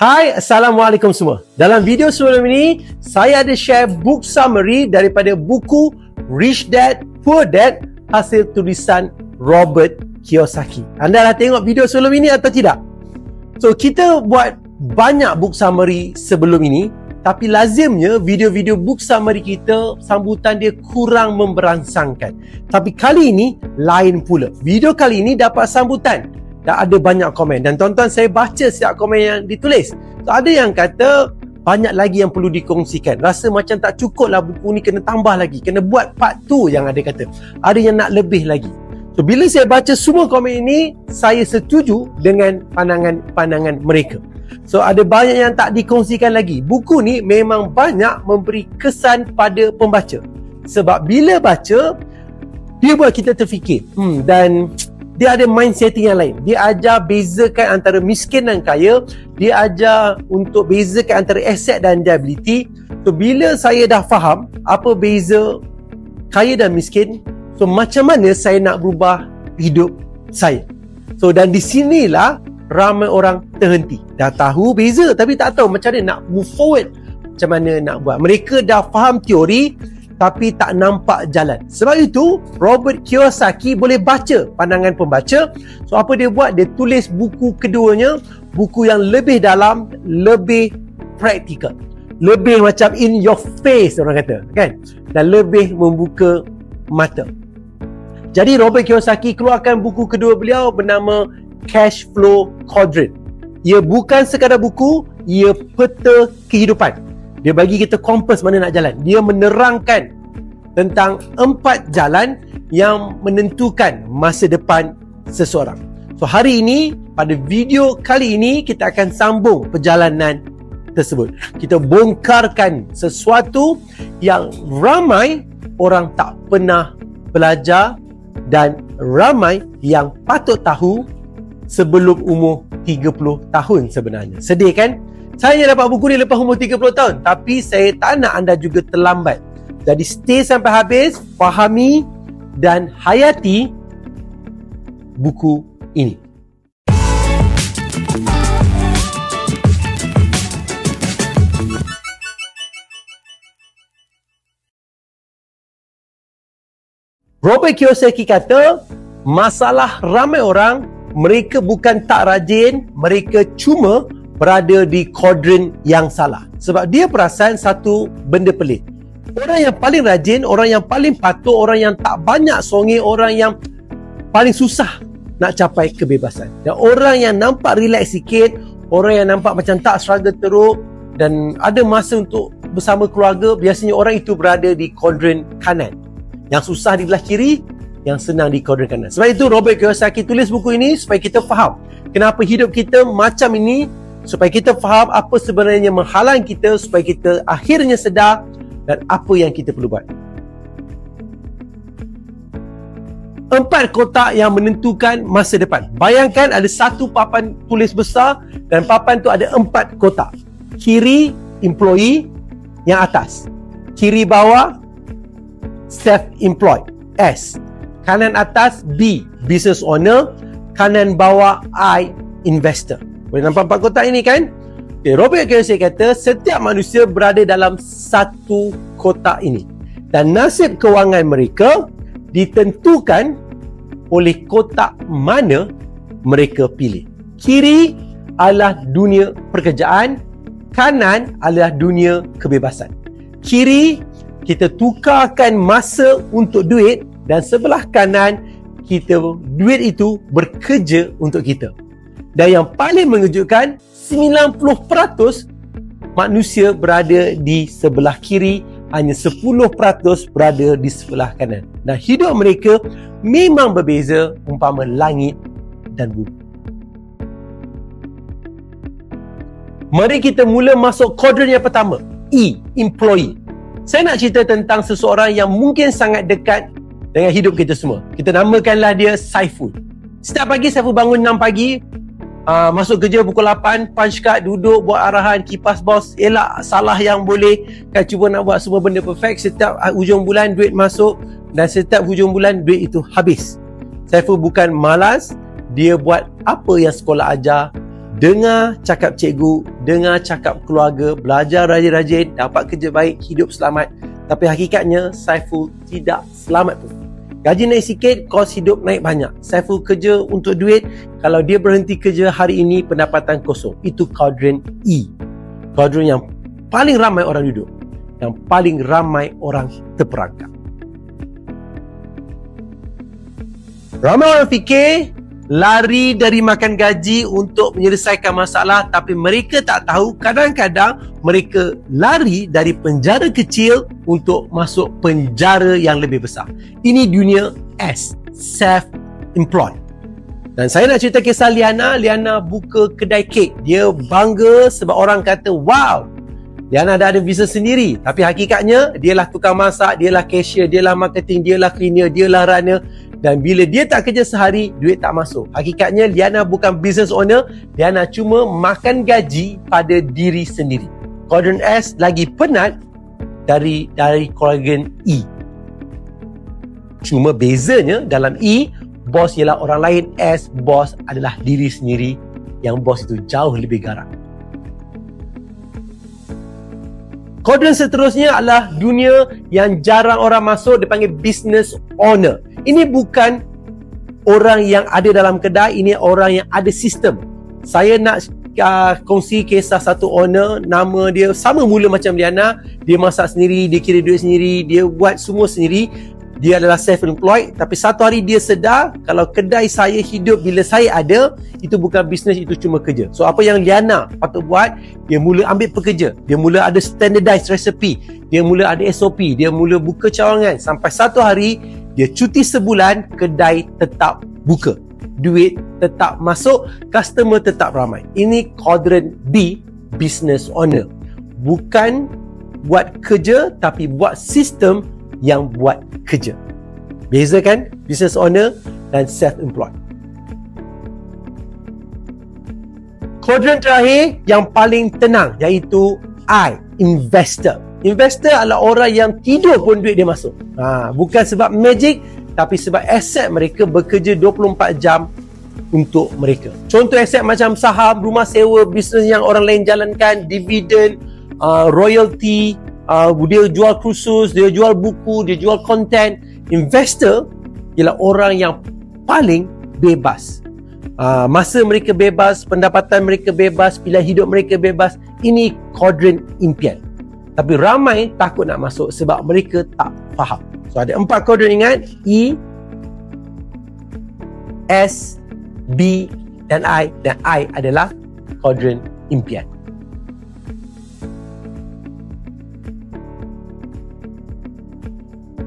Hai, Assalamualaikum semua. Dalam video sebelum ini, saya ada share book summary daripada buku Rich Dad, Poor Dad hasil tulisan Robert Kiyosaki. Anda dah tengok video sebelum ini atau tidak? So, kita buat banyak book summary sebelum ini, tapi lazimnya video-video book summary kita sambutan dia kurang memberangsangkan. Tapi kali ini lain pula. Video kali ini dapat sambutan. Dah ada banyak komen dan tuan-tuan saya baca setiap komen yang ditulis. So, ada yang kata banyak lagi yang perlu dikongsikan. Rasa macam tak cukup lah buku ni, kena tambah lagi, kena buat part 2 yang ada kata. Ada yang nak lebih lagi. So bila saya baca semua komen ini, saya setuju dengan pandangan mereka. So ada banyak yang tak dikongsikan lagi. Buku ni memang banyak memberi kesan pada pembaca. Sebab bila baca, dia buat kita terfikir. Dan dia ada mind setting yang lain. Dia ajar bezakan antara miskin dan kaya. Dia ajar untuk bezakan antara aset dan liability. So, bila saya dah faham apa beza kaya dan miskin, so macam mana saya nak berubah hidup saya. So, dan di sinilah ramai orang terhenti. Dah tahu beza tapi tak tahu macam mana nak move forward. Macam mana nak buat. Mereka dah faham teori tapi tak nampak jalan. Sebab itu, Robert Kiyosaki boleh baca pandangan pembaca. So, apa dia buat? Dia tulis buku keduanya, buku yang lebih dalam, lebih praktikal. Lebih macam in your face, orang kata. Kan? Dan lebih membuka mata. Jadi, Robert Kiyosaki keluarkan buku kedua beliau bernama Cash Flow Quadrant. Ia bukan sekadar buku, ia peta kehidupan. Dia bagi kita kompas mana nak jalan. Dia menerangkan tentang 4 jalan yang menentukan masa depan seseorang. So hari ini, pada video kali ini, kita akan sambung perjalanan tersebut. Kita bongkarkan sesuatu yang ramai orang tak pernah belajar dan ramai yang patut tahu sebelum umur 30 tahun sebenarnya. Sedih kan? Saya dapat buku ni lepas umur 30 tahun. Tapi saya tak nak anda juga terlambat. Jadi stay sampai habis, fahami dan hayati buku ini. Robert Kiyosaki kata, masalah ramai orang, mereka bukan tak rajin, mereka cuma berada di kuadran yang salah. Sebab dia perasan satu benda pelik. Orang yang paling rajin, orang yang paling patuh, orang yang tak banyak songih, orang yang paling susah nak capai kebebasan. Dan orang yang nampak relax sikit, orang yang nampak macam tak struggle teruk dan ada masa untuk bersama keluarga, biasanya orang itu berada di kuadran kanan. Yang susah di belah kiri, yang senang di kuadran kanan. Sebab itu Robert Kiyosaki tulis buku ini supaya kita faham kenapa hidup kita macam ini, supaya kita faham apa sebenarnya menghalang kita, supaya kita akhirnya sedar dan apa yang kita perlu buat. 4 kotak yang menentukan masa depan. Bayangkan ada satu papan tulis besar dan papan tu ada 4 kotak. Kiri, employee, yang atas. Kiri bawah, self-employed, S. Kanan atas, B, business owner. Kanan bawah, I, investor. Boleh nampak 4 kotak ini kan? Okay, Robert Kiyosaki kata setiap manusia berada dalam satu kotak ini. Dan nasib kewangan mereka ditentukan oleh kotak mana mereka pilih. Kiri adalah dunia pekerjaan, kanan adalah dunia kebebasan. Kiri, kita tukarkan masa untuk duit dan sebelah kanan, duit itu bekerja untuk kita. Dan yang paling mengejutkan, 90% manusia berada di sebelah kiri, hanya 10% berada di sebelah kanan. Dan hidup mereka memang berbeza umpama langit dan bumi. Mari kita mula masuk kuadran yang pertama, E, employee. Saya nak cerita tentang seseorang yang mungkin sangat dekat dengan hidup kita semua. Kita namakanlah dia Saiful. Setiap pagi Saiful bangun 6 pagi, masuk kerja pukul 8, punch card, duduk, buat arahan, kipas bos, elak salah yang boleh, kan, cuba nak buat semua benda perfect. Setiap hujung bulan duit masuk dan setiap hujung bulan duit itu habis. Saiful bukan malas, dia buat apa yang sekolah ajar dengar cakap cikgu, dengar cakap keluarga, belajar rajin-rajin, dapat kerja baik, hidup selamat. Tapi hakikatnya Saiful tidak selamat tu. Gaji naik sikit, kos hidup naik banyak. Saiful kerja untuk duit. Kalau dia berhenti kerja hari ini, pendapatan kosong. Itu kuadran E. Kuadran yang paling ramai orang duduk, yang paling ramai orang terperangkap. Ramai orang fikir lari dari makan gaji untuk menyelesaikan masalah, tapi mereka tak tahu kadang-kadang mereka lari dari penjara kecil untuk masuk penjara yang lebih besar. Ini dunia S, self-employed. Dan saya nak cerita kisah Liana. Liana buka kedai kek. Dia bangga sebab orang kata, wow, Liana dah ada bisnes sendiri. Tapi hakikatnya, dialah tukang masak, dialah cashier, dialah marketing, dialah cleaner, dialah runner. Dan bila dia tak kerja sehari, duit tak masuk. Hakikatnya Liana bukan business owner. Liana cuma makan gaji pada diri sendiri. Kuadran S lagi penat dari kuadran E. Cuma bezanya dalam E, bos ialah orang lain. S, bos adalah diri sendiri. Yang bos itu jauh lebih garang. Kuadran seterusnya adalah dunia yang jarang orang masuk. Dipanggil business owner. Ini bukan orang yang ada dalam kedai, ini orang yang ada sistem. Saya nak kongsi kisah satu owner, nama dia sama mula macam Liana. Dia masak sendiri, dia kira duit sendiri, dia buat semua sendiri. Dia adalah self-employed, tapi satu hari dia sedar kalau kedai saya hidup bila saya ada, itu bukan bisnes, itu cuma kerja. So apa yang Liana patut buat, dia mula ambil pekerja, dia mula ada standardized recipe, dia mula ada SOP, dia mula buka cawangan. Sampai satu hari dia cuti sebulan, kedai tetap buka, duit tetap masuk, customer tetap ramai. Ini kuadran B, business owner. Bukan buat kerja, tapi buat sistem yang buat kerja. Beza kan? Business owner dan self-employed. Kuadran terakhir yang paling tenang, iaitu I, investor. Investor adalah orang yang tidur pun duit dia masuk. Bukan sebab magic, tapi sebab aset mereka bekerja 24 jam untuk mereka. Contoh aset macam saham, rumah sewa, bisnes yang orang lain jalankan, dividen, royalty, dia jual kursus, dia jual buku, dia jual konten. Investor ialah orang yang paling bebas. Masa mereka bebas, pendapatan mereka bebas, pilihan hidup mereka bebas. Ini kuadran impian. Tapi ramai takut nak masuk sebab mereka tak faham. So ada 4 kuadran, ingat. E, S, B dan I. Dan I adalah kuadran impian.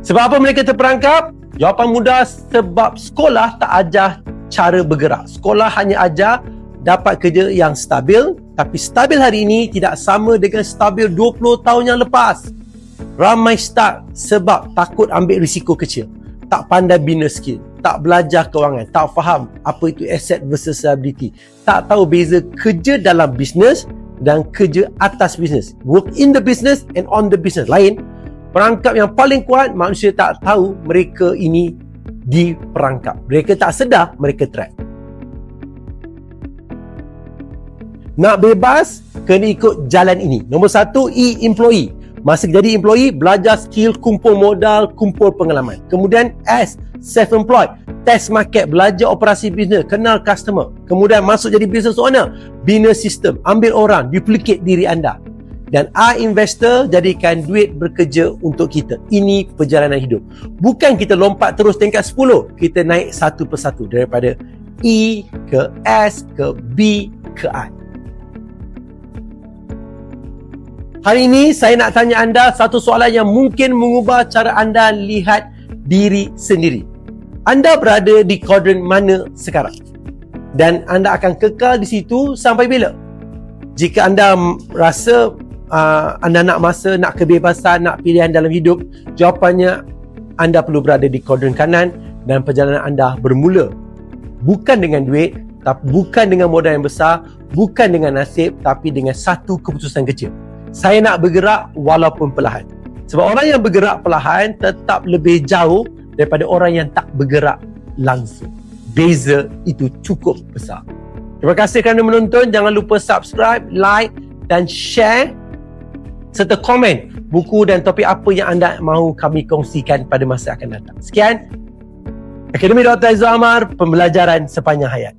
Sebab apa mereka terperangkap? Jawapan mudah, sebab sekolah tak ajar cara bergerak. Sekolah hanya ajar dapat kerja yang stabil. Tapi stabil hari ini tidak sama dengan stabil 20 tahun yang lepas. Ramai start sebab takut ambil risiko kecil. Tak pandai bina skill. Tak belajar kewangan. Tak faham apa itu asset versus liability. Tak tahu beza kerja dalam bisnes dan kerja atas bisnes. Work in the business and on the business. Lain. Perangkap yang paling kuat, manusia tak tahu mereka ini diperangkap. Mereka tak sedar mereka trap. Nak bebas, kena ikut jalan ini. Nombor 1, E, employee. Masa jadi employee, belajar skill, kumpul modal, kumpul pengalaman. Kemudian S, self-employed. Test market, belajar operasi bisnes, kenal customer. Kemudian masuk jadi business owner, bina sistem, ambil orang, duplicate diri anda. Dan I, investor, jadikan duit bekerja untuk kita. Ini perjalanan hidup. Bukan kita lompat terus tingkat 10. Kita naik satu persatu. Daripada E ke S ke B ke I. Hari ini saya nak tanya anda satu soalan yang mungkin mengubah cara anda lihat diri sendiri. Anda berada di kuadran mana sekarang? Dan anda akan kekal di situ sampai bila? Jika anda rasa anda nak masa, nak kebebasan, nak pilihan dalam hidup, jawapannya anda perlu berada di kuadran kanan dan perjalanan anda bermula bukan dengan duit, tapi bukan dengan modal yang besar, bukan dengan nasib, tapi dengan satu keputusan kecil. Saya nak bergerak walaupun perlahan. Sebab orang yang bergerak perlahan tetap lebih jauh daripada orang yang tak bergerak langsung. Beza itu cukup besar. Terima kasih kerana menonton. Jangan lupa subscribe, like dan share serta komen buku dan topik apa yang anda mahu kami kongsikan pada masa akan datang. Sekian, Akademi Dr. Aizul Amar, pembelajaran sepanjang hayat.